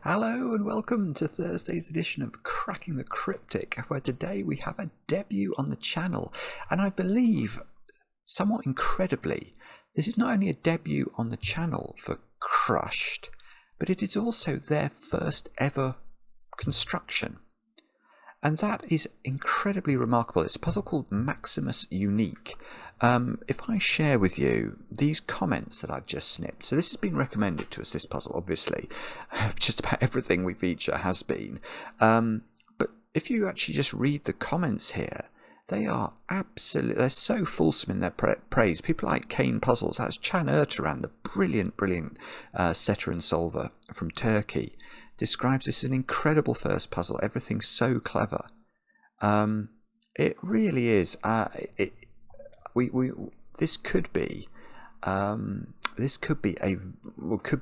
Hello and welcome to Thursday's edition of Cracking the Cryptic, where today we have a debut on the channel, and I believe, somewhat incredibly, this is not only a debut on the channel for Krushed, but it is also their first ever construction. And that is incredibly remarkable. It's a puzzle called Maximus Unique. If I share with you these comments that I've just snipped, so this has been recommended to us, this puzzle, obviously. Just about everything we feature has been. But if you actually just read the comments here, they are absolutely, they're so fulsome in their praise. People like Kane Puzzles, that's Can Ertuğran, the brilliant setter and solver from Turkey, describes this as an incredible first puzzle. Everything's so clever. It really is. This could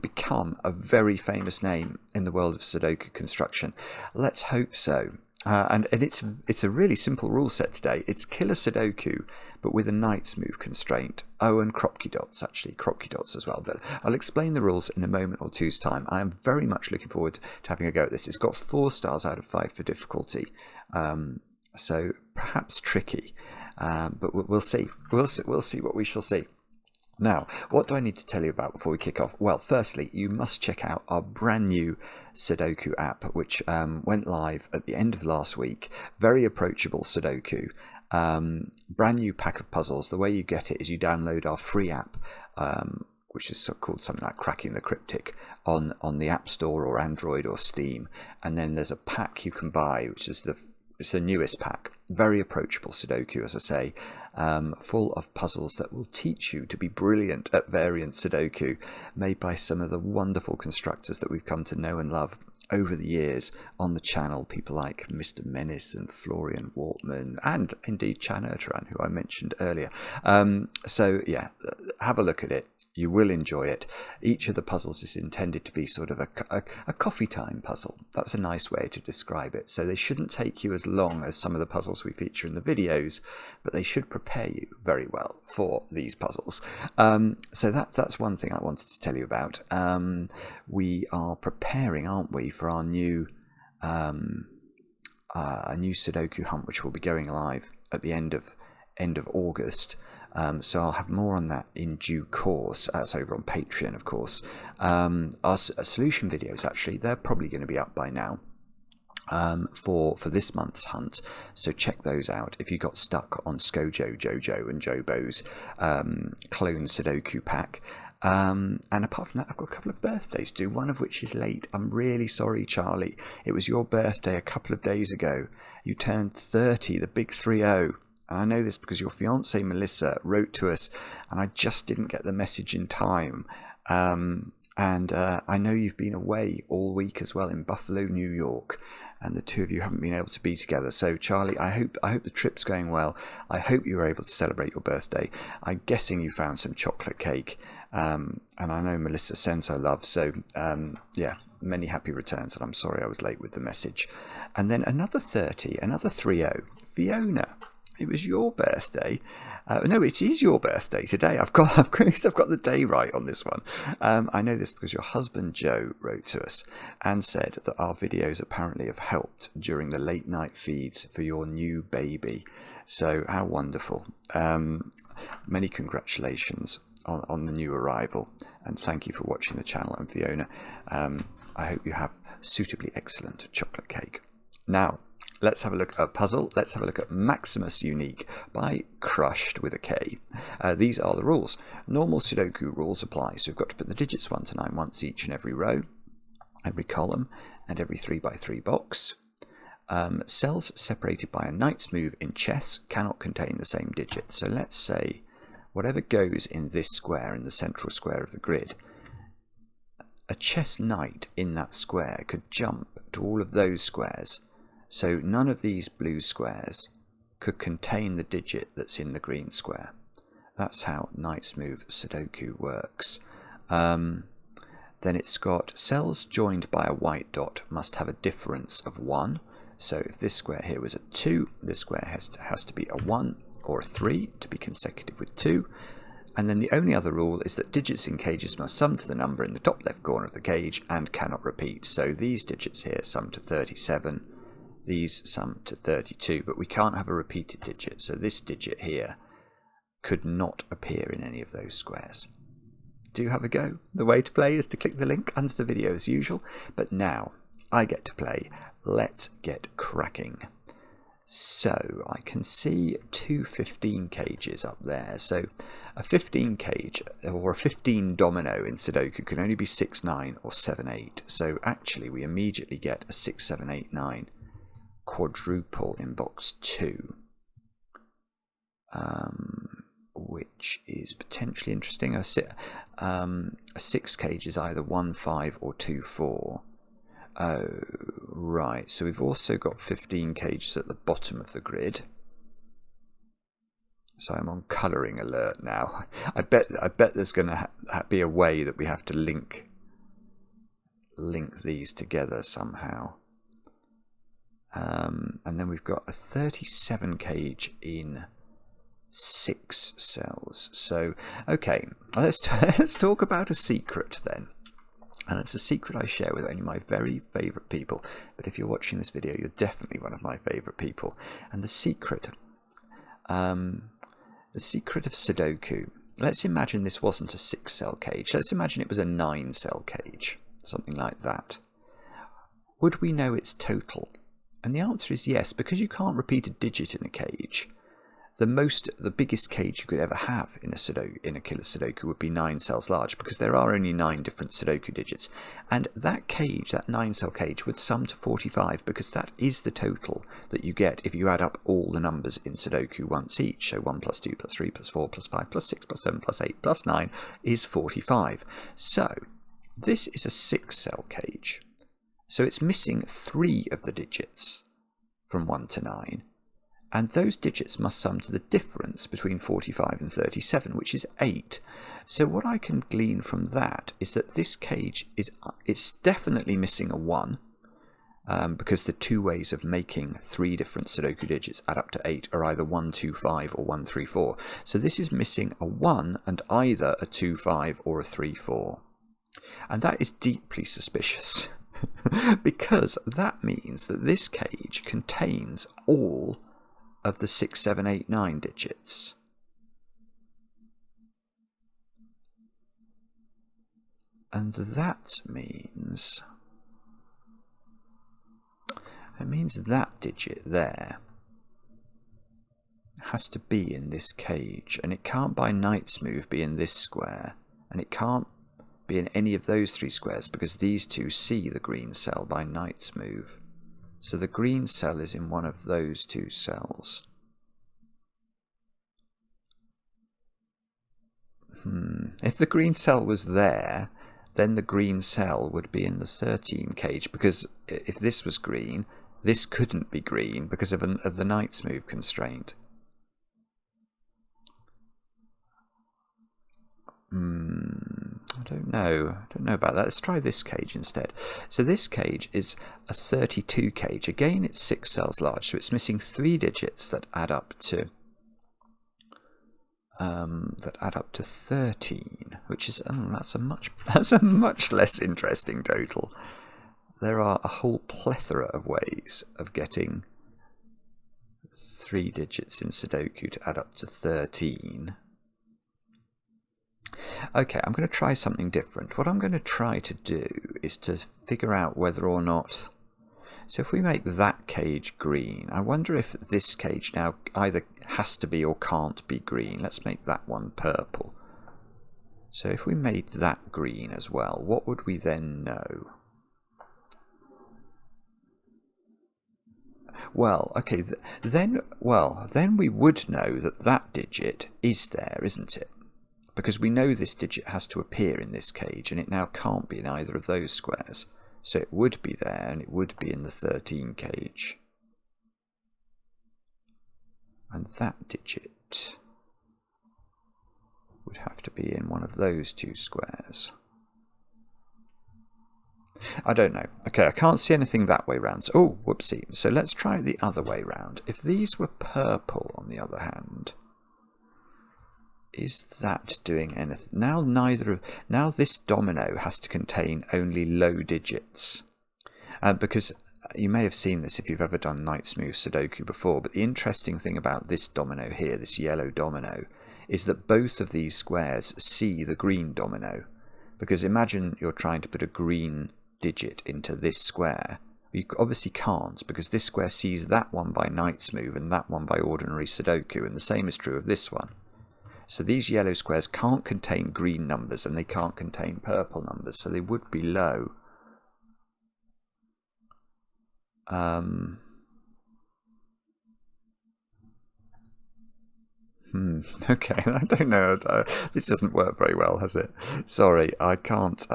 become a very famous name in the world of Sudoku construction. Let's hope so. And it's a really simple rule set today. It's killer Sudoku, but with a knight's move constraint. Oh, and Kropki dots as well. But I'll explain the rules in a moment or two's time. I am very much looking forward to having a go at this. It's got 4 stars out of 5 for difficulty, so perhaps tricky, but we'll see. We'll see what we shall see. Now, what do I need to tell you about before we kick off? Well, firstly, you must check out our brand new Sudoku app, which went live at the end of last week. Very approachable Sudoku. Brand new pack of puzzles. The way you get it is you download our free app, which is called something like Cracking the Cryptic, on the App Store or Android or Steam. And then there's a pack you can buy, which is it's the newest pack. Very approachable Sudoku, as I say, full of puzzles that will teach you to be brilliant at variant Sudoku, made by some of the wonderful constructors that we've come to know and love over the years on the channel. People like Mr. Menace and Florian Wortman, and indeed Can Ertuğran, who I mentioned earlier. So yeah, have a look at it. You will enjoy it. Each of the puzzles is intended to be sort of a coffee time puzzle. That's a nice way to describe it. So they shouldn't take you as long as some of the puzzles we feature in the videos, but they should prepare you very well for these puzzles. So that's one thing I wanted to tell you about. We are preparing, aren't we, for our new Sudoku hunt, which will be going live at the end of August. So I'll have more on that in due course. That's over on Patreon, of course. Our solution videos, actually, they're probably going to be up by now for this month's hunt. So check those out if you got stuck on Scojo, Jojo and JoBo's clone Sudoku pack. And apart from that, I've got a couple of birthdays to do, one of which is late. I'm really sorry, Charlie. It was your birthday a couple of days ago. You turned 30, the big 30. And I know this because your fiancée Melissa wrote to us, and I just didn't get the message in time. And I know you've been away all week as well in Buffalo, New York, and the two of you haven't been able to be together. So Charlie, I hope the trip's going well. I hope you were able to celebrate your birthday. I'm guessing you found some chocolate cake, and I know Melissa sends her love. So yeah, many happy returns, and I'm sorry I was late with the message. And then another 30, another 30, Fiona. It was your birthday. No, it is your birthday today. I've got the day right on this one. I know this because your husband Joe wrote to us and said that our videos apparently have helped during the late night feeds for your new baby. So how wonderful. Many congratulations on the new arrival, and thank you for watching the channel. And Fiona, I hope you have suitably excellent chocolate cake. Now, let's have a look at a puzzle. Let's have a look at Maximus Unique by Krushed with a K. These are the rules. Normal Sudoku rules apply. So we've got to put the digits 1 to 9 once each in every row, every column, and every 3x3 box. Cells separated by a knight's move in chess cannot contain the same digit. So let's say whatever goes in this square, in the central square of the grid, a chess knight in that square could jump to all of those squares. So none of these blue squares could contain the digit that's in the green square. That's how knight's move Sudoku works. Then it's got cells joined by a white dot must have a difference of 1. So if this square here was a 2, this square has to be a 1 or a 3 to be consecutive with 2. And then the only other rule is that digits in cages must sum to the number in the top left corner of the cage and cannot repeat. So these digits here sum to 37, these sum to 32, but we can't have a repeated digit. So this digit here could not appear in any of those squares. Do have a go. The way to play is to click the link under the video as usual, but now I get to play. Let's get cracking. So I can see two 15 cages up there. So a 15 cage or a 15 domino in Sudoku can only be 6, 9 or 7, 8. So actually we immediately get a 6, 7, 8, 9 quadruple in box 2. Which is potentially interesting. A 6 cage is either 1, 5 or 2, 4. Oh, right. So we've also got 15 cages at the bottom of the grid. So I'm on colouring alert now. I bet there's going to be a way that we have to link these together somehow. And then we've got a 37 cage in 6 cells. So okay, let's talk about a secret then. And it's a secret I share with only my very favourite people. But if you're watching this video, you're definitely one of my favourite people. And the secret of Sudoku. Let's imagine this wasn't a 6-cell cage. Let's imagine it was a 9-cell cage, something like that. Would we know its total? And the answer is yes, because you can't repeat a digit in a cage. The biggest cage you could ever have in a killer Sudoku would be 9 cells large, because there are only 9 different Sudoku digits, and that cage, that 9-cell cage, would sum to 45, because that is the total that you get if you add up all the numbers in Sudoku once each. So 1 plus 2 plus 3 plus 4 plus 5 plus 6 plus 7 plus 8 plus 9 is 45. So this is a 6-cell cage, so it's missing 3 of the digits from 1 to 9. And those digits must sum to the difference between 45 and 37, which is 8. So what I can glean from that is that this cage it's definitely missing a 1, because the two ways of making 3 different Sudoku digits add up to 8 are either 1, 2, 5 or 1, 3, 4. So this is missing a 1 and either a 2, 5 or a 3, 4. And that is deeply suspicious, because that means that this cage contains all of the 6, 7, 8, 9 digits. And that means that digit there has to be in this cage, and it can't by Knight's move be in this square, and it can't be in any of those 3 squares because these two see the green cell by Knight's move. So the green cell is in one of those 2 cells. If the green cell was there, then the green cell would be in the 13 cage, because if this was green, this couldn't be green because of the Knight's move constraint. I don't know about that. Let's try this cage instead. So this cage is a 32 cage. Again, it's 6 cells large, so it's missing 3 digits that add up to 13, which is that's a much less interesting total. There are a whole plethora of ways of getting 3 digits in Sudoku to add up to 13. Okay, I'm going to try something different. What I'm going to try to do is to figure out whether or not... So if we make that cage green, I wonder if this cage now either has to be or can't be green. Let's make that one purple. So if we made that green as well, what would we then know? Well, okay, then we would know that that digit is there, isn't it? Because we know this digit has to appear in this cage, and it now can't be in either of those squares. So it would be there, and it would be in the 13 cage. And that digit would have to be in one of those 2 squares. I don't know. Okay, I can't see anything that way round. Oh, whoopsie. So let's try it the other way round. If these were purple, on the other hand... is that doing anything? Now this domino has to contain only low digits. Because you may have seen this if you've ever done night smooth Sudoku before, but the interesting thing about this domino here, this yellow domino, is that both of these squares see the green domino. Because imagine you're trying to put a green digit into this square. You obviously can't, because this square sees that one by night smooth and that one by ordinary Sudoku, and the same is true of this one. So these yellow squares can't contain green numbers and they can't contain purple numbers, so they would be low. Okay, I don't know. This doesn't work very well, has it? Sorry, I can't.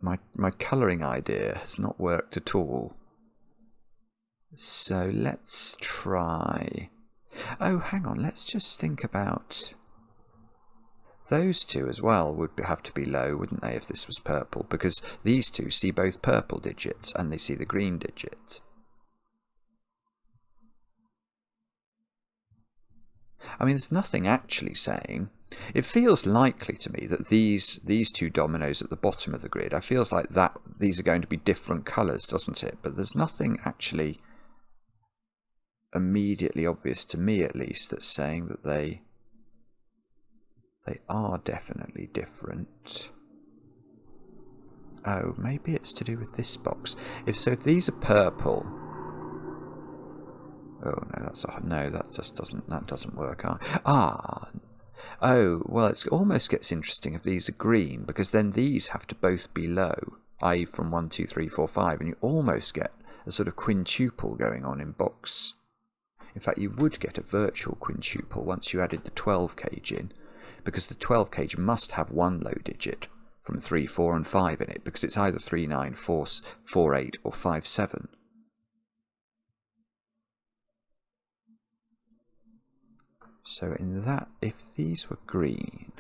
My colouring idea has not worked at all. So let's try. Oh, hang on. Let's just think about those two as well. Would have to be low, wouldn't they, if this was purple? Because these two see both purple digits and they see the green digit. I mean, there's nothing actually saying. It feels likely to me that these two dominoes at the bottom of the grid, I feels like that these are going to be different colours, doesn't it? But there's nothing actually immediately obvious to me, at least, that's saying that they are definitely different. Oh, maybe it's to do with this box. If these are purple. Oh no, that just doesn't work. Oh, well, it almost gets interesting if these are green, because then these have to both be low, i.e. from 1, 2, 3, 4, 5, and you almost get a sort of quintuple going on in box. In fact, you would get a virtual quintuple once you added the 12 cage in, because the 12 cage must have one low digit from 3, 4, and 5 in it, because it's either 3, 9, 4, 4, 8, or 5, 7. So in that, if these were green,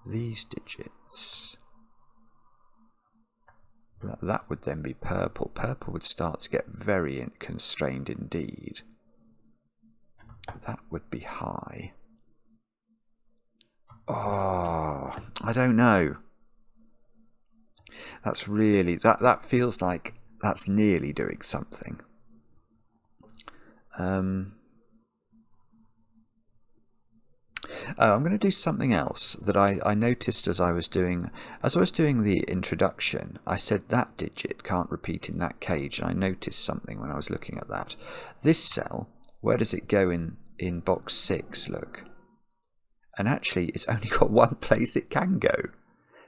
these digits, that would then be purple. Purple would start to get very constrained indeed. That would be high. Oh, I don't know. That's really, that feels like that's nearly doing something. I'm going to do something else that I noticed as I was doing the introduction. I said that digit can't repeat in that cage, and I noticed something when I was looking at that. This cell, where does it go in box 6? Look, and actually it's only got one place it can go,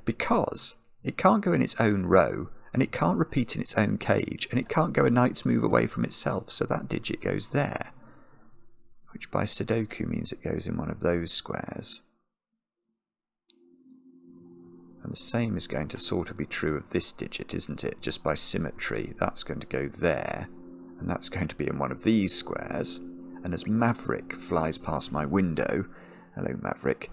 because it can't go in its own row, and it can't repeat in its own cage, and it can't go a night's move away from itself, so that digit goes there, which by Sudoku means it goes in one of those squares. And the same is going to sort of be true of this digit, isn't it? Just by symmetry, that's going to go there, and that's going to be in one of these squares. And as Maverick flies past my window, hello Maverick,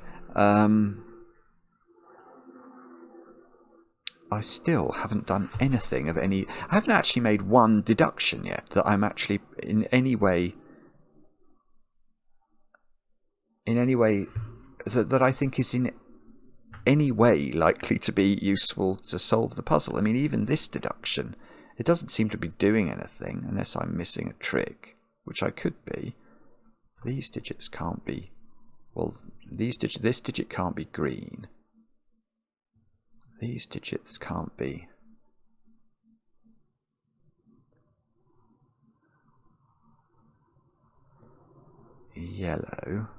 I still haven't done anything of any. I haven't actually made one deduction yet that I'm actually in any way that I think is in any way likely to be useful to solve the puzzle. I mean, even this deduction, it doesn't seem to be doing anything unless I'm missing a trick, which I could be. These digits can't be. Well, this digit can't be green. These digits can't be. Yellow.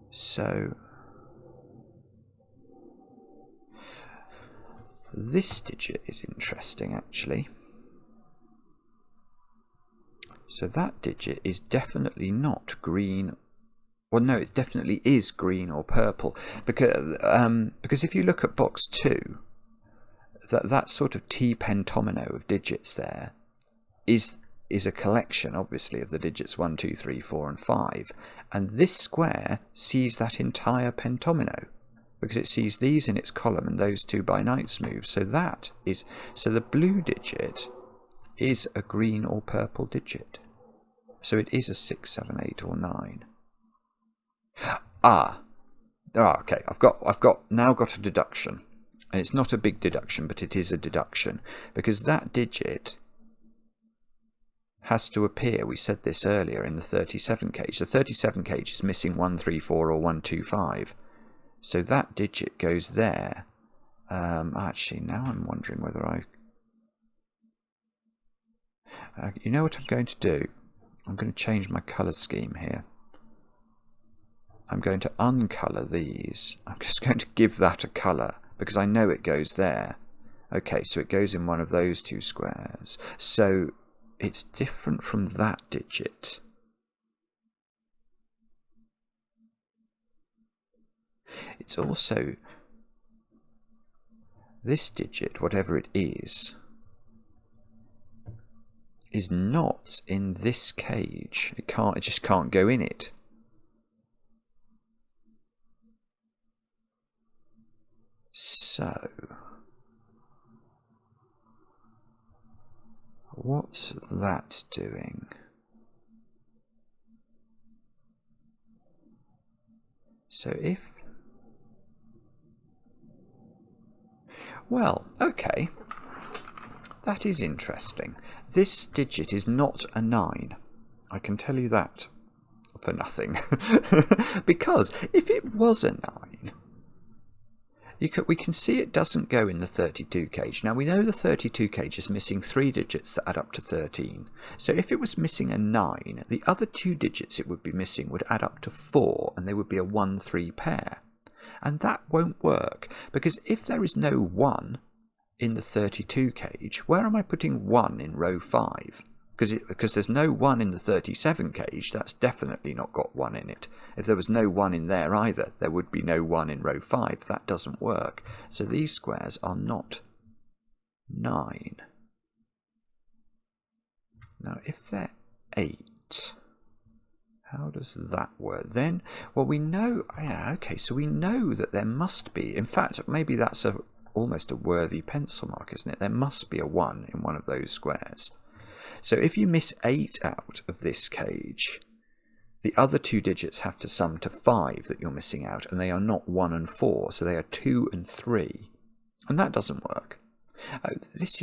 So this digit is interesting, actually. So that digit is definitely not green. Well, no, it definitely is green or purple, because if you look at box 2, that sort of T pentomino of digits there is a collection, obviously, of the digits 1, 2, 3, 4, and 5, and this square sees that entire pentomino. because it sees these in its column and those two by knight's move. So that is, so the blue digit is a green or purple digit. So it is a 6, 7, 8 or 9. Okay, I've now got a deduction. And it's not a big deduction, but it is a deduction, because that digit has to appear, we said this earlier, in the 37 cage. The 37 cage is missing 134 or 125. So that digit goes there. Actually, now I'm wondering whether you know what I'm going to do? I'm going to change my colour scheme here. I'm going to uncolour these. I'm just going to give that a colour, because I know it goes there. Okay, so it goes in one of those two squares. So it's different from that digit. It's also, this digit, whatever it is not in this cage. It just can't go in it. So, what's that doing? So if... Well, okay. That is interesting. This digit is not a 9. I can tell you that for nothing. Because if it was a 9... we can see it doesn't go in the 32 cage. Now we know the 32 cage is missing 3 digits that add up to 13. So if it was missing a 9, the other 2 digits it would be missing would add up to 4, and they would be a 1-3 pair. And that won't work, because if there is no 1 in the 32 cage, where am I putting 1 in row 5? Because there's no 1 in the 37 cage, that's definitely not got 1 in it. If there was no 1 in there either, there would be no 1 in row 5. That doesn't work. So these squares are not 9. Now, if they're 8, how does that work? Then, well, we know, yeah, okay, so we know that there must be, in fact, maybe that's almost a worthy pencil mark, isn't it? There must be a 1 in one of those squares. So if you miss 8 out of this cage, the other 2 digits have to sum to 5 that you're missing out, and they are not 1 and 4, so they are 2 and 3. And that doesn't work. Oh, this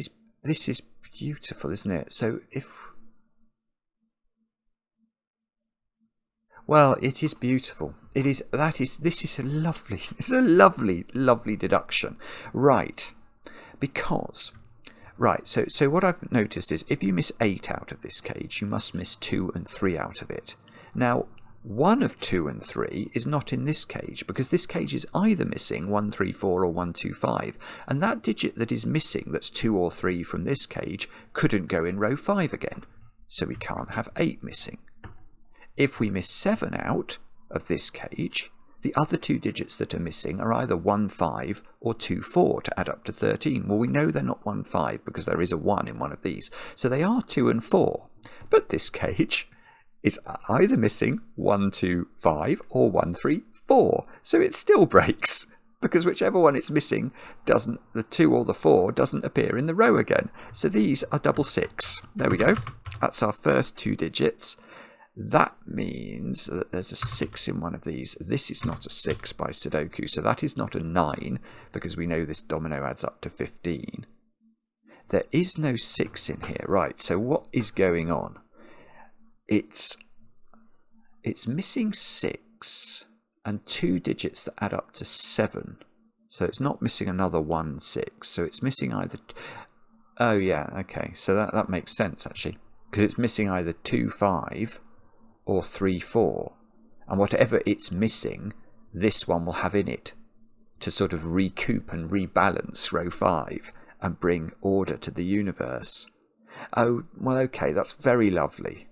is beautiful, isn't it? So if... Well, it is beautiful. This is a lovely, it's a lovely, lovely deduction. Right, because... Right, so what I've noticed is if you miss 8 out of this cage, you must miss 2 and 3 out of it. Now, 1 of 2 and 3 is not in this cage, because this cage is either missing 134 or 125, and that digit that is missing, that's 2 or 3 from this cage, couldn't go in row 5 again, so we can't have 8 missing. If we miss 7 out of this cage, the other 2 digits that are missing are either 1-5 or 2-4 to add up to 13. Well, we know they're not 1-5 because there is a 1 in one of these. So they are 2 and 4. But this cage is either missing 1-2-5 or 1-3-4. So it still breaks, because whichever one it's missing, the 2 or the 4 doesn't appear in the row again. So these are double 6. There we go. That's our first 2 digits. That means that there's a 6 in one of these. This is not a 6 by Sudoku, so that is not a 9, because we know this domino adds up to 15. There is no 6 in here. Right, so what is going on? It's missing 6 and 2 digits that add up to 7. So it's not missing another 1, 6. So it's missing either... Oh, yeah, okay. So that makes sense, actually, because it's missing either 2, 5... or 3, 4, and whatever it's missing, this one will have in it to sort of recoup and rebalance row 5 and bring order to the universe. Oh, well, okay, that's very lovely.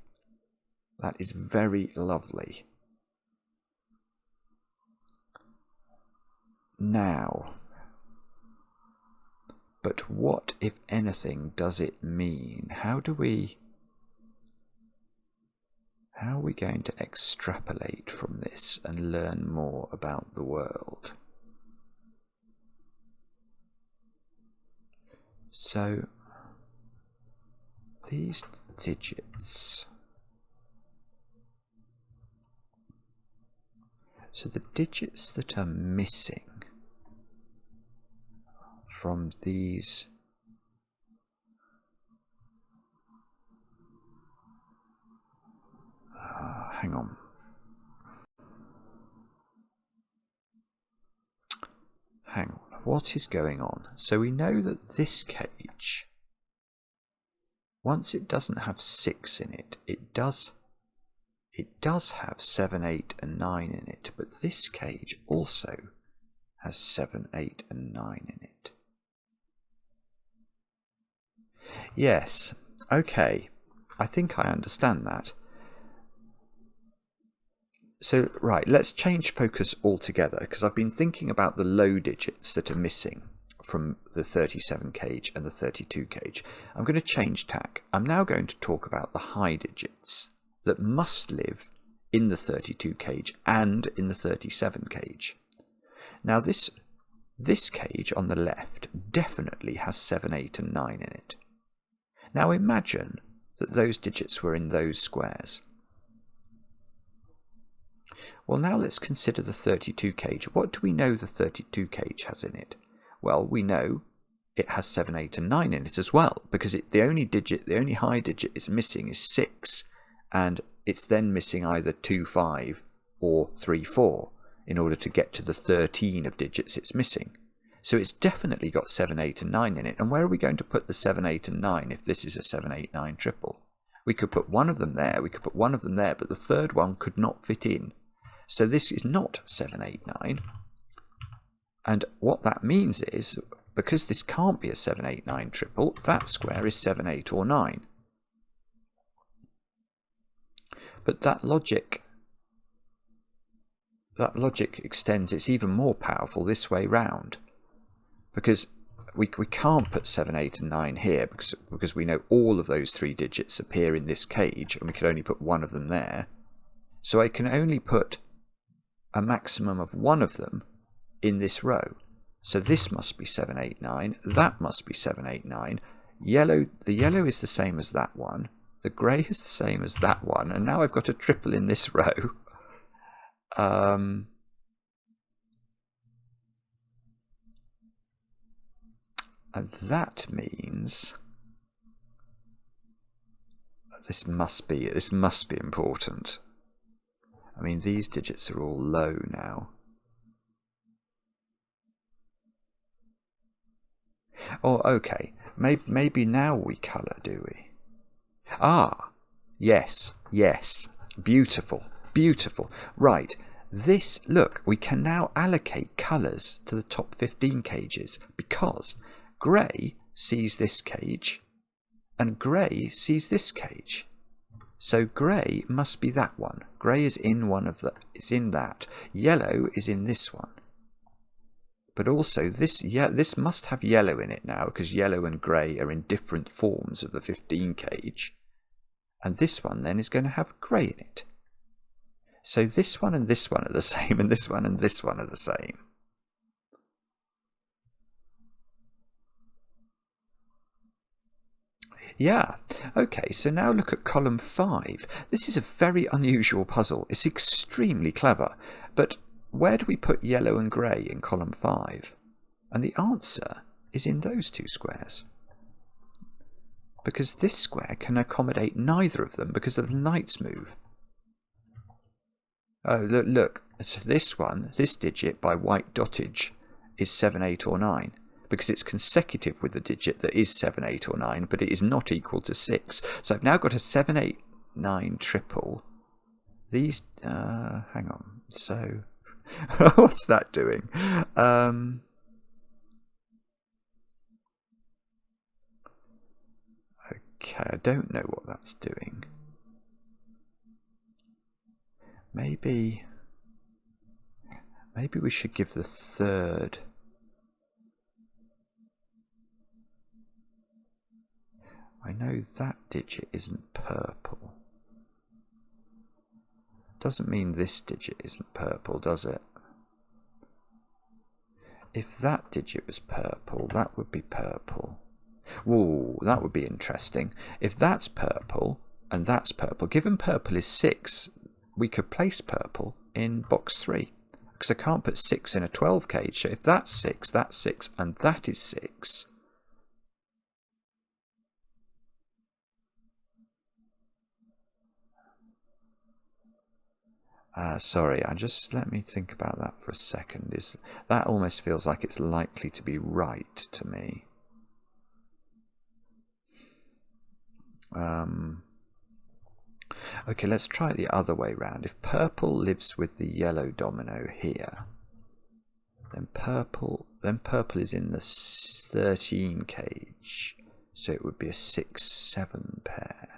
That is very lovely. Now, but what, if anything, does it mean? How are we going to extrapolate from this and learn more about the world? So these digits, so the digits that are missing from these hang on. Hang on. What is going on? So we know that this cage, once it doesn't have 6 in it, it does have 7, 8 and 9 in it, but this cage also has 7, 8 and 9 in it. Yes, okay, I think I understand that. So, right, let's change focus altogether, because I've been thinking about the low digits that are missing from the 37 cage and the 32 cage. I'm going to change tack. I'm now going to talk about the high digits that must live in the 32 cage and in the 37 cage. Now, this cage on the left definitely has 7, 8 and 9 in it. Now, imagine that those digits were in those squares. Well, now let's consider the 32 cage. What do we know the 32 cage has in it? Well, we know it has 7, 8 and 9 in it as well, because the only high digit it's missing is 6, and it's then missing either 2, 5 or 3, 4 in order to get to the 13 of digits it's missing. So it's definitely got 7, 8 and 9 in it. And where are we going to put the 7, 8 and 9 if this is a 7, 8, 9 triple? We could put one of them there, we could put one of them there, but the third one could not fit in. So this is not 7, 8, 9. And what that means is, because this can't be a 7, 8, 9 triple, that square is 7, 8 or 9. But that logic extends, it's even more powerful this way round. Because we can't put 7, 8 and 9 here, because we know all of those 3 digits appear in this cage, and we can only put one of them there. So I can only put a maximum of one of them in this row. So this must be 7, 8, 9. That must be 7, 8, 9. The yellow is the same as that one. The grey is the same as that one. And now I've got a triple in this row. And that means this must be important. I mean, these digits are all low now. Oh, okay. Maybe now we colour, do we? Ah, yes, yes. Beautiful, beautiful. Right, this, look, we can now allocate colours to the top 15 cages, because grey sees this cage and grey sees this cage. So grey must be that one. Grey is in is in that. Yellow is in this one. But also this must have yellow in it now, because yellow and grey are in different forms of the 15 cage. And this one then is going to have grey in it. So this one and this one are the same, and this one and this one are the same. Yeah, okay, so now look at column 5. This is a very unusual puzzle. It's extremely clever, but where do we put yellow and grey in column 5? And the answer is in those two squares. Because this square can accommodate neither of them because of the knight's move. Oh, look, so this digit by white dottage is 7, 8 or 9. Because it's consecutive with the digit that is 7, 8 or 9, but it is not equal to 6. So I've now got a 7, 8, 9 triple. These, hang on, so, what's that doing? Okay, I don't know what that's doing. Maybe we should give the third. I know that digit isn't purple. Doesn't mean this digit isn't purple, does it? If that digit was purple, that would be purple. Whoa, that would be interesting. If that's purple and that's purple, given purple is 6, we could place purple in box 3. Because I can't put 6 in a 12 cage. So if that's 6, and that is 6. Sorry, let me think about that for a second. That almost feels like it's likely to be right to me. Okay, let's try it the other way round. If purple lives with the yellow domino here, then purple is in the 13 cage, so it would be a 6-7 pair.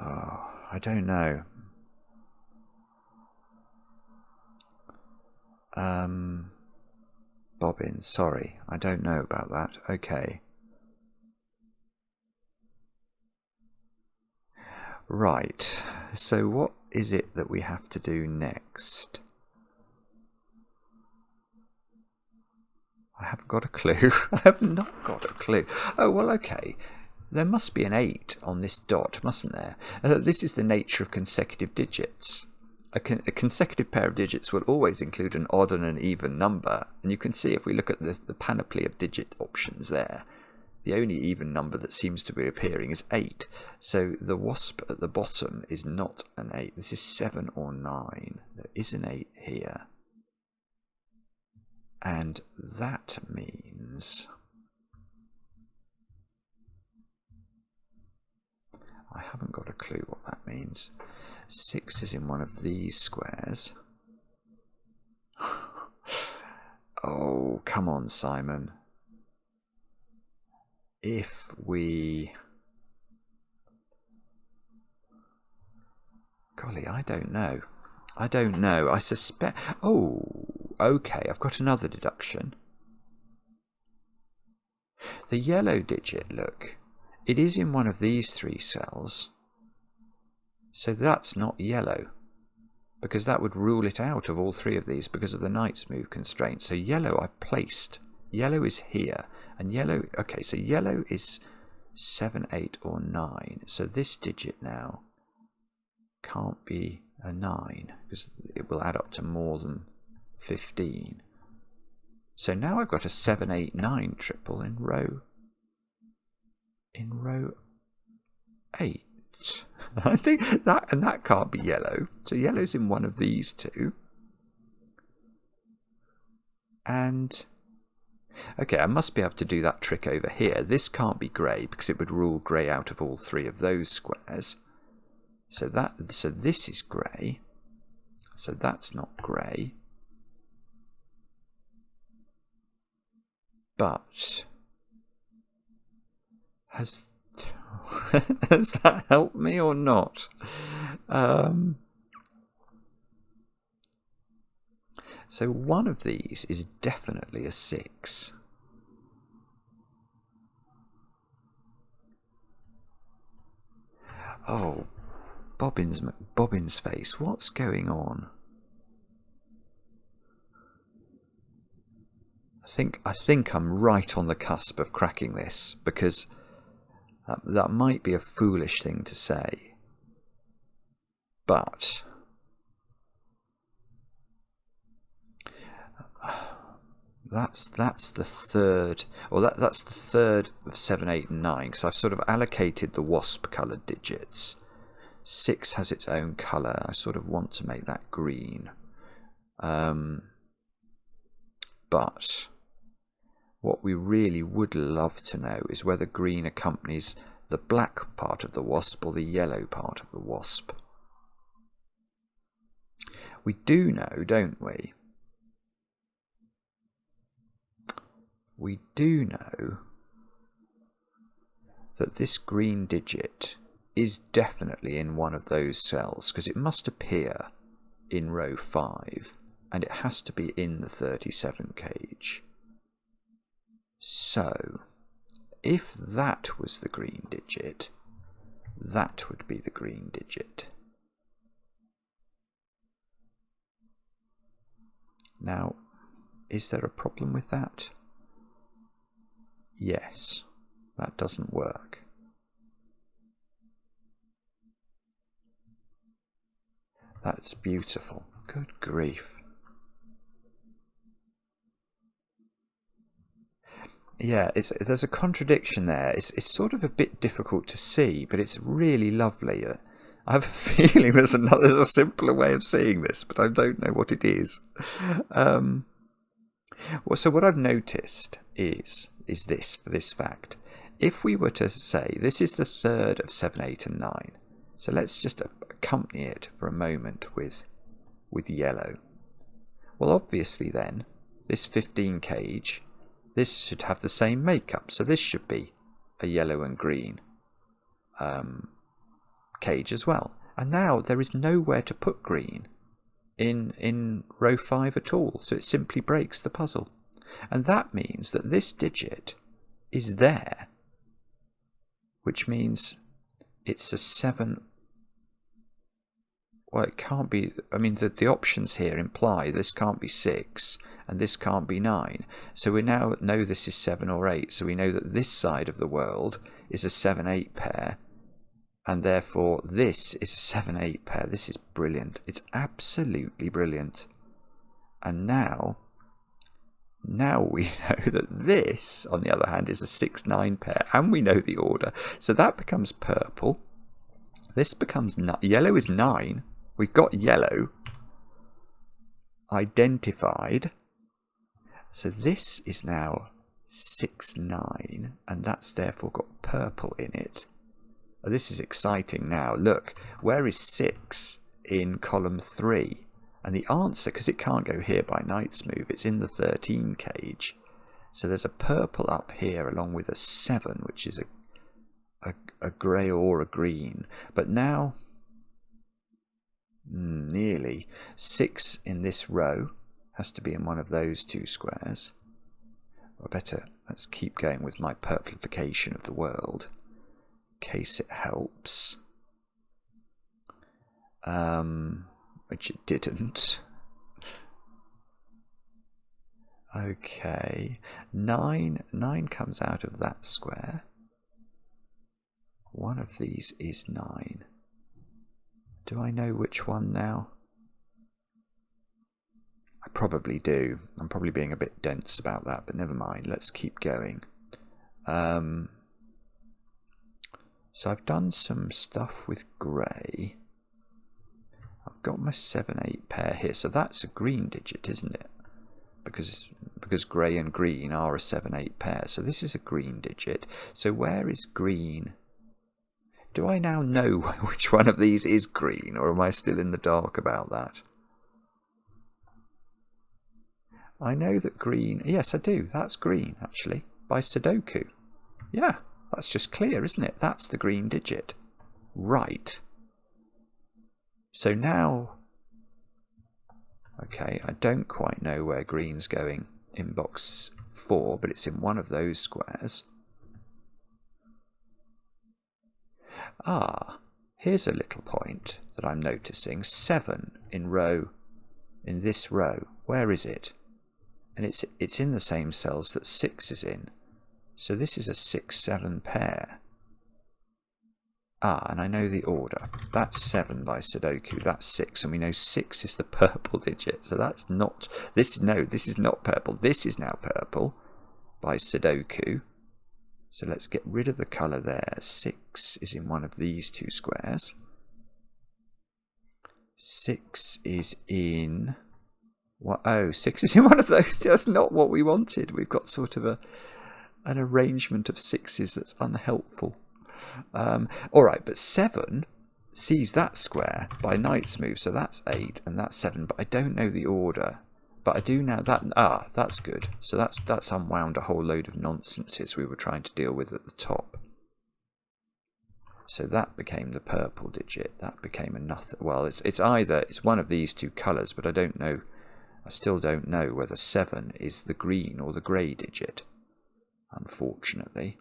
Oh, I don't know. Bobbin, sorry, I don't know about that. Okay. Right, so what is it that we have to do next? I haven't got a clue. I have not got a clue. Oh, well, okay. There must be an 8 on this dot, mustn't there? This is the nature of consecutive digits. A consecutive pair of digits will always include an odd and an even number. And you can see if we look at the panoply of digit options there, the only even number that seems to be appearing is 8. So the wasp at the bottom is not an 8. This is 7 or 9. There is an 8 here. And that means... I haven't got a clue what that means. 6 is in one of these squares. Oh, come on, Simon. If we... Golly, I don't know. I don't know. I suspect... Oh, okay, I've got another deduction. The yellow digit, look. It is in one of these 3 cells. So that's not yellow, because that would rule it out of all 3 of these because of the knight's move constraint. So yellow I've placed. Yellow is here. And yellow, okay, so yellow is 7, 8 or 9. So this digit now can't be a 9 because it will add up to more than 15. So now I've got a 7, 8, 9 triple in row 8. I think that can't be yellow. So yellow's in one of these 2. And okay, I must be able to do that trick over here. This can't be grey because it would rule grey out of all 3 of those squares. So this is grey. So that's not grey. But has that helped me or not? So one of these is definitely a 6. Oh, Bobbin's face. What's going on? I think I'm right on the cusp of cracking this, because that might be a foolish thing to say, but that's the third, or that's the third of 7, 8 and 9, because I've sort of allocated the wasp coloured digits. 6 has its own colour. I sort of want to make that green, but what we really would love to know is whether green accompanies the black part of the wasp or the yellow part of the wasp. We do know, don't we? We do know that this green digit is definitely in one of those cells, because it must appear in row 5 and it has to be in the 37 cage. So, if that was the green digit, that would be the green digit. Now, Is there a problem with that? Yes, that doesn't work. That's beautiful. Good grief. Yeah, there's a contradiction there. It's sort of a bit difficult to see, but it's really lovely. I have a feeling there's a simpler way of seeing this, but I don't know what it is. Well, so what I've noticed is this, for this fact. If we were to say this is the third of 7, 8 and 9, so let's just accompany it for a moment with yellow. Well, obviously then, this 15 cage, this should have the same makeup, so this should be a yellow and green cage as well. And now there is nowhere to put green in row 5 at all, so it simply breaks the puzzle. And that means that this digit is there, which means it's a 7. Well, it can't be. I mean, the options here imply this can't be 6 and this can't be 9. So we now know this is 7 or 8. So we know that this side of the world is a 7-8 pair, and therefore this is a 7-8 pair. This is brilliant. It's absolutely brilliant. And now we know that this, on the other hand, is a 6-9 pair, and we know the order. So that becomes purple. This becomes yellow is 9. We've got yellow identified. So this is now 6-9, and that's therefore got purple in it. Oh, this is exciting now. Look, where is 6 in column 3? And the answer, because it can't go here by Knight's move, it's in the 13 cage. So there's a purple up here along with a 7, which is a grey or a green. But now, nearly 6 in this row has to be in one of those 2 squares. Let's keep going with my purplification of the world, in case it helps. Which it didn't. Okay, 9 comes out of that square. One of these is 9. Do I know which one now? I probably do. I'm probably being a bit dense about that, but never mind. Let's keep going. So I've done some stuff with grey. I've got my 7-8 pair here, so that's a green digit, isn't it? Because grey and green are a 7-8 pair, so this is a green digit. So where is green? Do I now know which one of these is green, or am I still in the dark about that? I know that green... Yes, I do. That's green, actually, by Sudoku. Yeah, that's just clear, isn't it? That's the green digit. Right. So now... Okay, I don't quite know where green's going in box 4, but it's in one of those squares. Ah, here's a little point that I'm noticing. 7 in this row. Where is it? And it's in the same cells that 6 is in. So this is a 6-7 pair. Ah, and I know the order. That's 7 by Sudoku. That's 6, and we know 6 is the purple digit. So that's not this. No, this is not purple. This is now purple by Sudoku. So let's get rid of the colour there. 6 is in one of these 2 squares. 6 is in... What? Oh, 6 is in one of those. That's not what we wanted. We've got sort of an arrangement of 6s that's unhelpful. Alright, but 7 sees that square by Knight's move. So that's 8 and that's 7. But I don't know the order. But I do now that... Ah, that's good. So that's unwound a whole load of nonsenses we were trying to deal with at the top. So that became the purple digit. That became a nothing. Well, it's one of these 2 colours, but I don't know. I still don't know whether 7 is the green or the grey digit, unfortunately.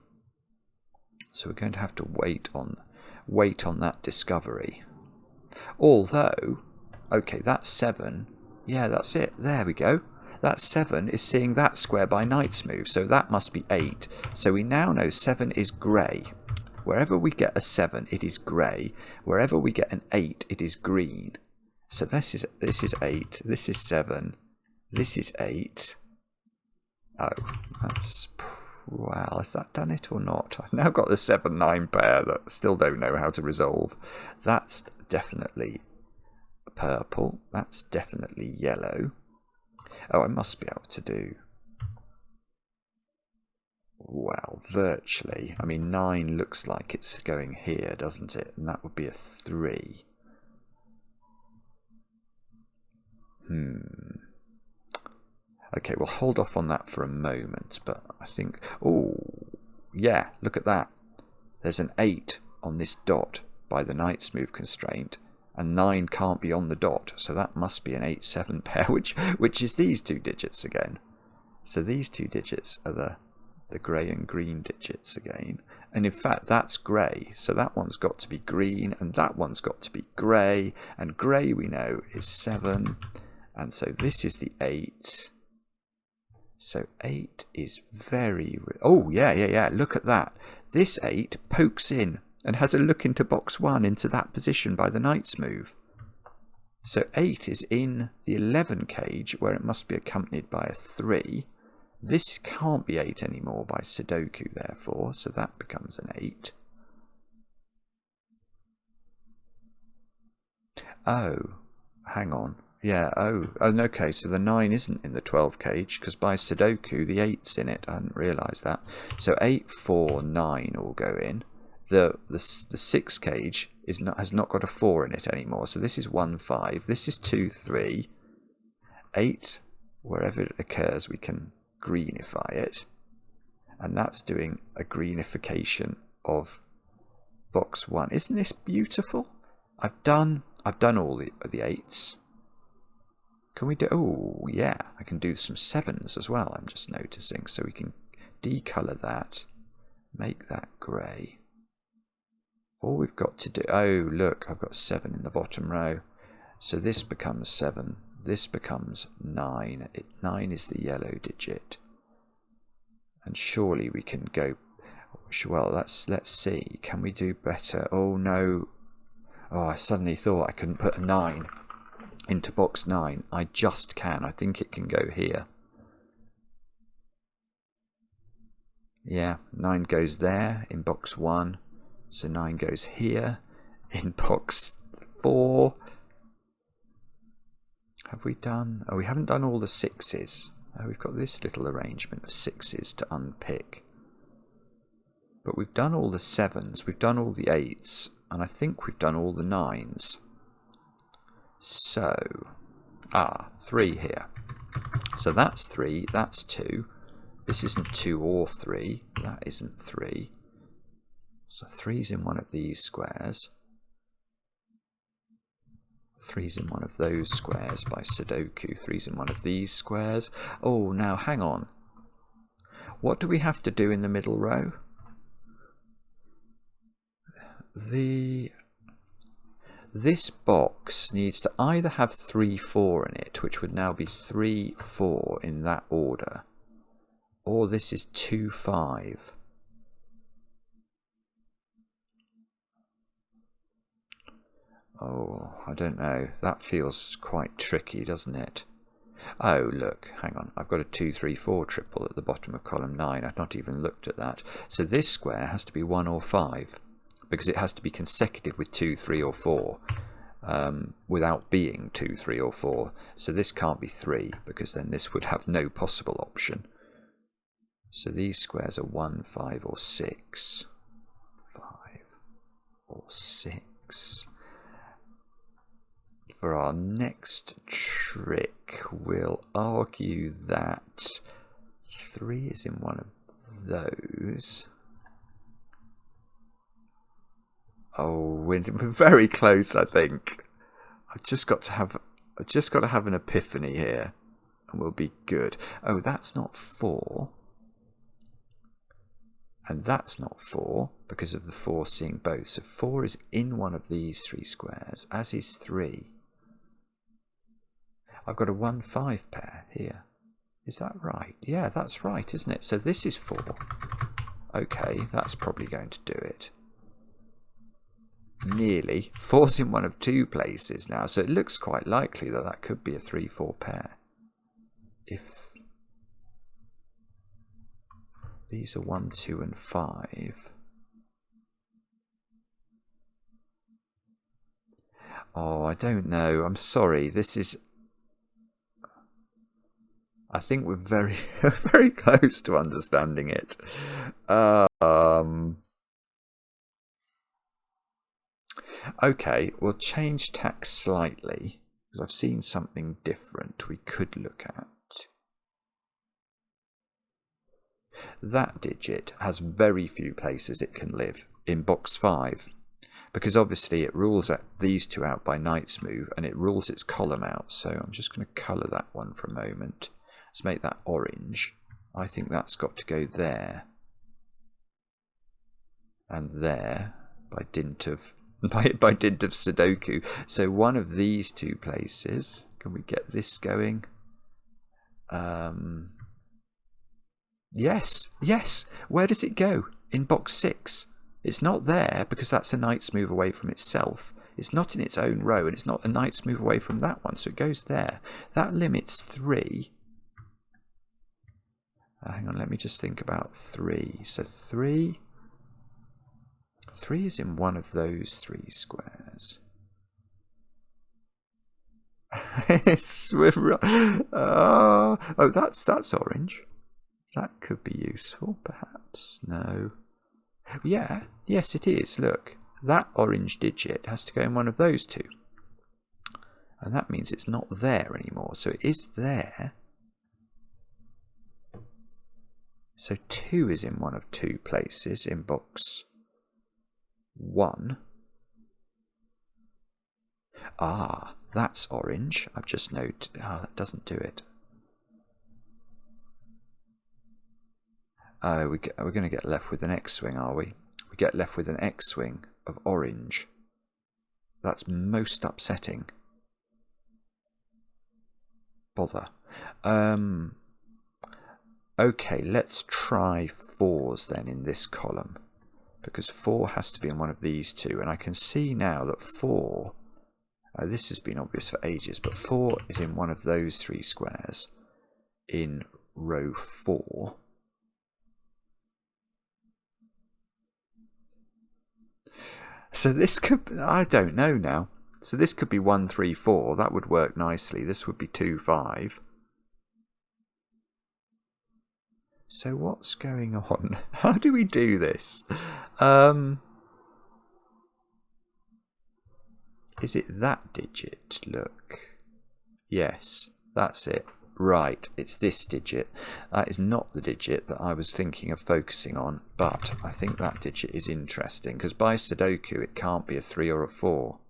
So we're going to have to wait on that discovery. Although, okay, that's 7. Yeah, that's it. There we go. that 7 is seeing that square by knight's move, so that must be 8. So we now know 7 is grey. Wherever we get a 7, it is grey. Wherever we get an 8, it is green. So this is 8, this is 7, this is 8. Oh, that's... Well, has that done it or not? I've now got the 7-9 pair that I still don't know how to resolve. That's definitely purple. That's definitely yellow. Oh, I must be able to do... Well, virtually. I mean, 9 looks like it's going here, doesn't it? And that would be a 3. Okay, we'll hold off on that for a moment, but I think... Oh, yeah, look at that. There's an 8 on this dot by the knight's move constraint, and 9 can't be on the dot, so that must be an 8-7 pair, which is these 2 digits again. So these 2 digits are the grey and green digits again. And in fact, that's grey, so that one's got to be green, and that one's got to be grey, and grey we know is 7, and so this is the 8. So 8 is very... Oh, yeah, look at that. This 8 pokes in and has a look into box 1 into that position by the knight's move. So 8 is in the 11 cage where it must be accompanied by a 3. This can't be 8 anymore by Sudoku, therefore, so that becomes an 8. Oh, hang on. Yeah, okay, so the 9 isn't in the 12 cage, because by Sudoku the 8's in it. I hadn't realised that. So 8, 4, 9 all go in. The 6 cage has not got a 4 in it anymore, so this is 1, 5. This is 2, 3. 8, wherever it occurs, we can greenify it. And that's doing a greenification of box 1. Isn't this beautiful? I've done all the 8s. Can we do... Oh, yeah. I can do some 7s as well, I'm just noticing. So we can decolour that. Make that grey. All we've got to do... Oh, look. I've got 7 in the bottom row. So this becomes 7. This becomes 9. 9 is the yellow digit. And surely we can go... Well, let's see. Can we do better? Oh, no. Oh, I suddenly thought I couldn't put a 9 into box 9. I just can. I think it can go here. Yeah, 9 goes there in box 1. So 9 goes here in box 4. Have we done... Oh, we haven't done all the 6s. Oh, we've got this little arrangement of 6s to unpick. But we've done all the 7s. We've done all the 8s. And I think we've done all the 9s. So, 3 here. So that's 3, that's 2. This isn't 2 or 3. That isn't 3. So 3's in one of these squares. 3's in one of those squares by Sudoku. 3's in one of these squares. Oh, now hang on. What do we have to do in the middle row? This box needs to either have 3, 4 in it, which would now be 3, 4 in that order, or this is 2, 5. Oh, I don't know. That feels quite tricky, doesn't it? Oh, look, hang on. I've got a 2, 3, 4 triple at the bottom of column 9. I've not even looked at that. So this square has to be 1 or 5. Because it has to be consecutive with 2, 3 or 4 without being 2, 3 or 4. So this can't be 3 because then this would have no possible option. So these squares are 1, 5 or 6. 5 or 6. For our next trick, we'll argue that 3 is in one of those. Oh, we're very close, I think. I've just got to have an epiphany here, and we'll be good. Oh, that's not 4, and that's not 4 because of the 4 seeing both. So 4 is in one of these 3 squares, as is 3. I've got a 1, 5 pair here. Is that right? Yeah, that's right, isn't it? So this is 4. Okay, that's probably going to do it. Nearly. 4's in one of 2 places now, so it looks quite likely that that could be a 3-4 pair. If these are 1, 2 and 5. Oh, I don't know. I'm sorry. This is... I think we're very, very close to understanding it. Okay, we'll change tack slightly, because I've seen something different we could look at. That digit has very few places it can live in box 5, because obviously it rules these 2 out by knight's move, and it rules its column out. So I'm just going to colour that one for a moment. Let's make that orange. I think that's got to go there and there by dint of Sudoku. So one of these 2 places. Can we get this going? Yes. Where does it go? In box 6. It's not there because that's a knight's move away from itself. It's not in its own row, and it's not a knight's move away from that one, so it goes there. That limits 3. Hang on, let me just think about 3. So 3 is in one of those 3 squares. Oh, that's orange. That could be useful, perhaps. No. Yeah, yes it is. Look, that orange digit has to go in one of those 2. And that means it's not there anymore. So it is there. So 2 is in one of 2 places in box 1. Ah, that's orange. I've just noted. Ah, that doesn't do it. We're going to get left with an X-swing, are we? We get left with an X-swing of orange. That's most upsetting. Bother. Okay, let's try 4s then in this column, because 4 has to be in one of these 2, and I can see now that 4, this has been obvious for ages, but 4 is in one of those 3 squares in row 4. So this could, I don't know now. So this could be 1, 3, 4. That would work nicely. This would be 2, 5. So what's going on? How do we do this? Is it that digit? Look. Yes, that's it. Right, it's this digit. That is not the digit that I was thinking of focusing on, but I think that digit is interesting, because by Sudoku it can't be a 3 or a 4.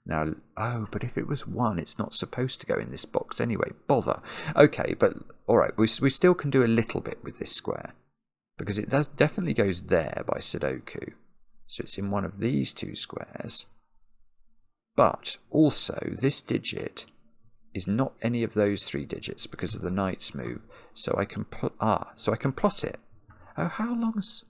Now, oh, but if it was 1, it's not supposed to go in this box anyway. Bother. Okay, but alright, we still can do a little bit with this square, because it definitely goes there by Sudoku. So it's in one of these 2 squares. But also, this digit is not any of those 3 digits because of the knight's move. So I can plot it. Oh, how long's...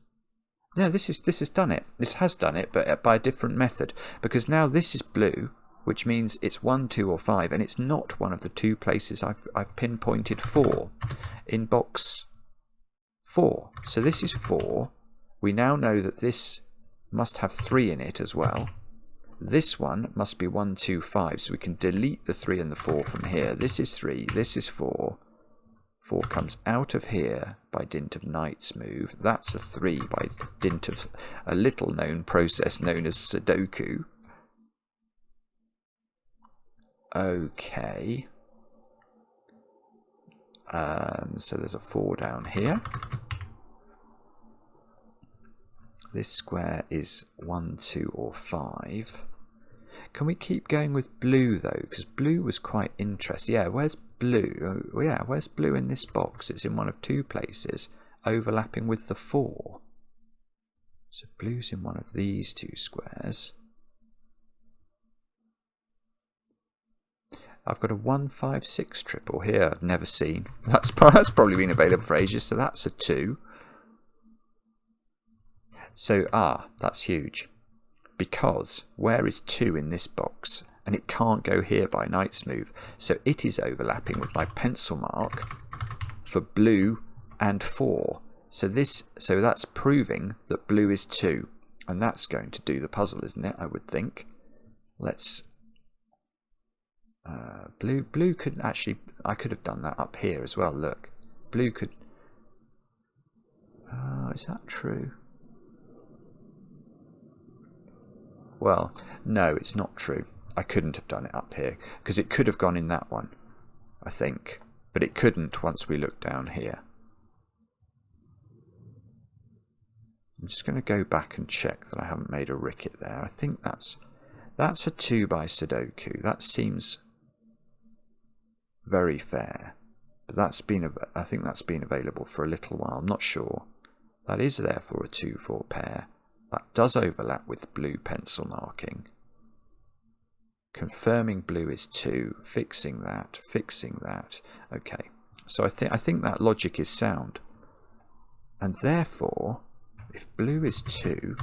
No, this has done it. This has done it, but by a different method. Because now this is blue, which means it's 1, 2, or 5, and it's not one of the 2 places I've pinpointed 4 in box 4. So this is 4. We now know that this must have 3 in it as well. This one must be 1, 2, 5, so we can delete the 3 and the 4 from here. This is 3, this is 4. 4 comes out of here by dint of knight's move. That's a 3 by dint of a little known process known as Sudoku. Okay. So there's a 4 down here. This square is 1, 2, or 5. Can we keep going with blue though? Because blue was quite interesting. Yeah, where's blue? Oh, yeah, where's blue in this box? It's in one of 2 places, overlapping with the 4. So blue's in one of these 2 squares. I've got a 156 triple here I've never seen. That's probably been available for ages, so that's a 2. So, that's huge. Because where is 2 in this box? And it can't go here by Knight's Move. So it is overlapping with my pencil mark for blue and 4. So that's proving that blue is 2. And that's going to do the puzzle, isn't it? I would think. Let's... blue could actually... I could have done that up here as well, look. Blue could... is that true? Well, no, it's not true. I couldn't have done it up here, because it could have gone in that one, I think. But it couldn't once we look down here. I'm just going to go back and check that I haven't made a ricket there. I think that's a 2 by Sudoku. That seems very fair. But I think that's been available for a little while. I'm not sure. That is there for a 2-4 pair. That does overlap with blue pencil marking. Confirming blue is 2, fixing that. Okay, so I think that logic is sound. And therefore, if blue is 2,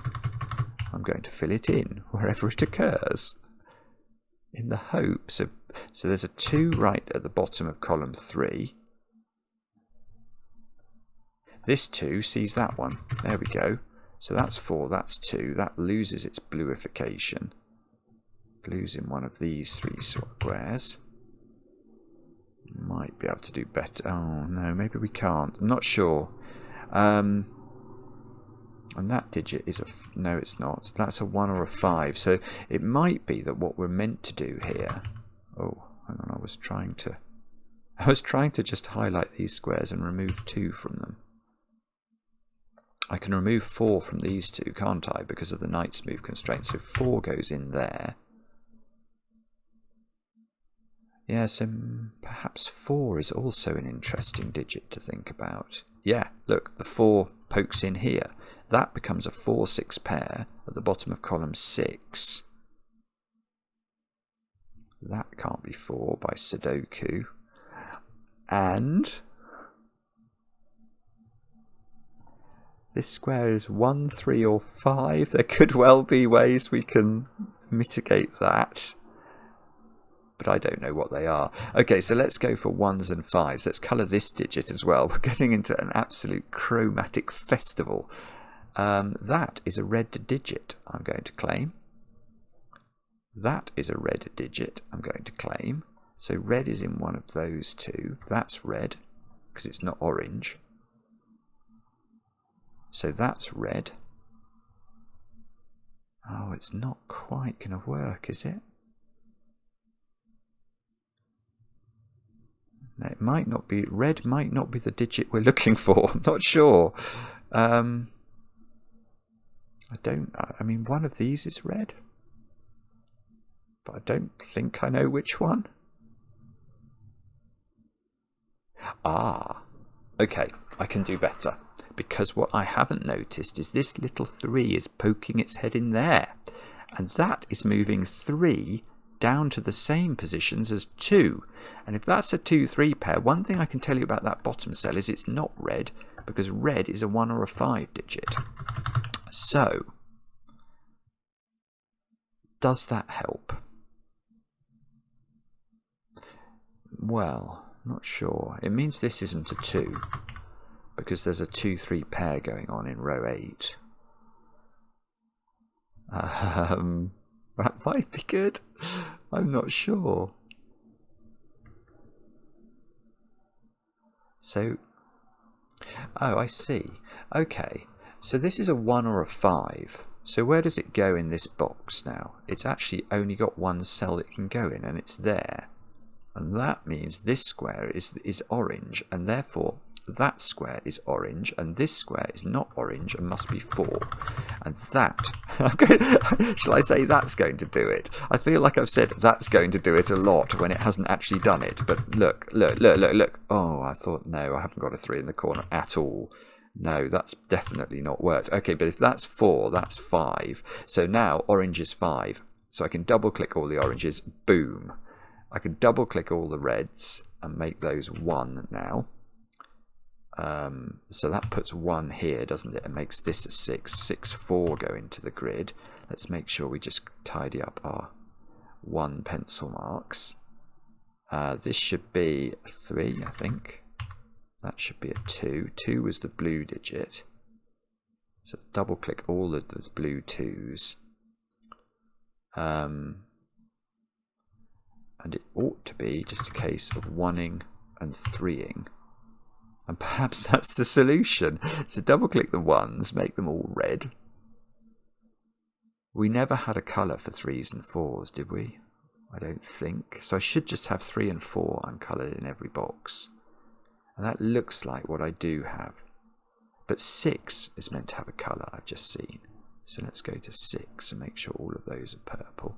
I'm going to fill it in wherever it occurs. In the hopes of... So there's a 2 right at the bottom of column 3. This 2 sees that one. There we go. So that's 4, that's 2. That loses its bluification. Blue's in one of these 3 squares. Might be able to do better. Oh, no, maybe we can't. I'm not sure. And that digit is a... No, it's not. That's a 1 or a 5. So it might be that what we're meant to do here... Oh, hang on. I was trying to just highlight these squares and remove 2 from them. I can remove 4 from these 2, can't I? Because of the Knight's Move constraint. So 4 goes in there. Yeah, so perhaps 4 is also an interesting digit to think about. Yeah, look, the 4 pokes in here. That becomes a 4-6 pair at the bottom of column 6. That can't be 4 by Sudoku. And this square is 1, 3 or 5. There could well be ways we can mitigate that. But I don't know what they are. Okay, so let's go for 1s and 5s. Let's colour this digit as well. We're getting into an absolute chromatic festival. That is a red digit, I'm going to claim. That is a red digit, I'm going to claim. So red is in one of those 2. That's red, because it's not orange. So that's red. Oh, it's not quite going to work, is it? No, it might not be. Red might not be the digit we're looking for. I'm not sure. I mean, one of these is red. But I don't think I know which one. Okay, I can do better. Because what I haven't noticed is this little 3 is poking its head in there. And that is moving 3 down to the same positions as 2. And if that's a 2-3 pair, one thing I can tell you about that bottom cell is it's not red, because red is a 1 or a 5 digit. So, does that help? Well, not sure. It means this isn't a 2, because there's a 2-3 pair going on in row 8. That might be good. I'm not sure. So, oh, I see. Okay, so this is a 1 or a 5. So where does it go in this box now? It's actually only got one cell it can go in, and it's there. And that means this square is orange, and therefore that square is orange, and this square is not orange and must be 4. And that, shall I say that's going to do it? I feel like I've said that's going to do it a lot when it hasn't actually done it. But look. Oh, I thought, no, I haven't got a 3 in the corner at all. No, that's definitely not worked. Okay, but if that's 4, that's 5. So now orange is 5. So I can double click all the oranges. Boom. I can double click all the reds and make those 1 now. So that puts 1 here, doesn't it? It makes this a 6. 6, 4 go into the grid. Let's make sure we just tidy up our 1 pencil marks. This should be a 3, I think. That should be a 2. 2 was the blue digit. So double click all of the blue 2s. And it ought to be just a case of 1ing and 3ing. And perhaps that's the solution. So double click the 1s, make them all red. We never had a colour for 3s and 4s, did we? I don't think. So I should just have 3 and 4 uncoloured in every box. And that looks like what I do have. But 6 is meant to have a colour, I've just seen. So let's go to 6 and make sure all of those are purple.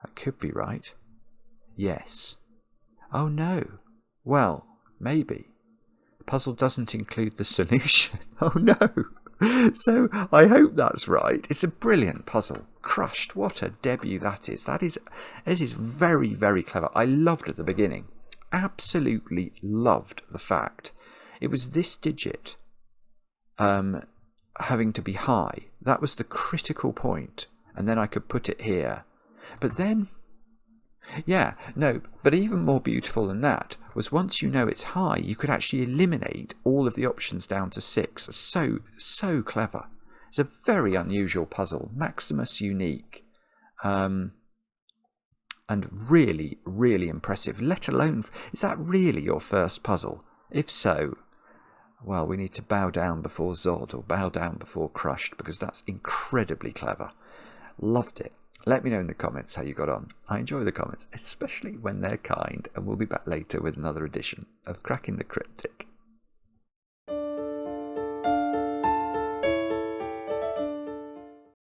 That could be right. Yes. Oh no. Well, maybe. The puzzle doesn't include the solution. Oh no. So I hope that's right. It's a brilliant puzzle. Krushed. What a debut that is. It is very, very clever. I loved at the beginning. Absolutely loved the fact it was this digit having to be high. That was the critical point. And then I could put it here. But then, yeah, no, but even more beautiful than that was once you know it's high, you could actually eliminate all of the options down to 6. So clever. It's a very unusual puzzle, Maximus unique, and really, really impressive, let alone, is that really your first puzzle? If so, well, we need to bow down before Zod or bow down before Krushed, because that's incredibly clever. Loved it. Let me know in the comments how you got on. I enjoy the comments, especially when they're kind, and we'll be back later with another edition of Cracking the Cryptic.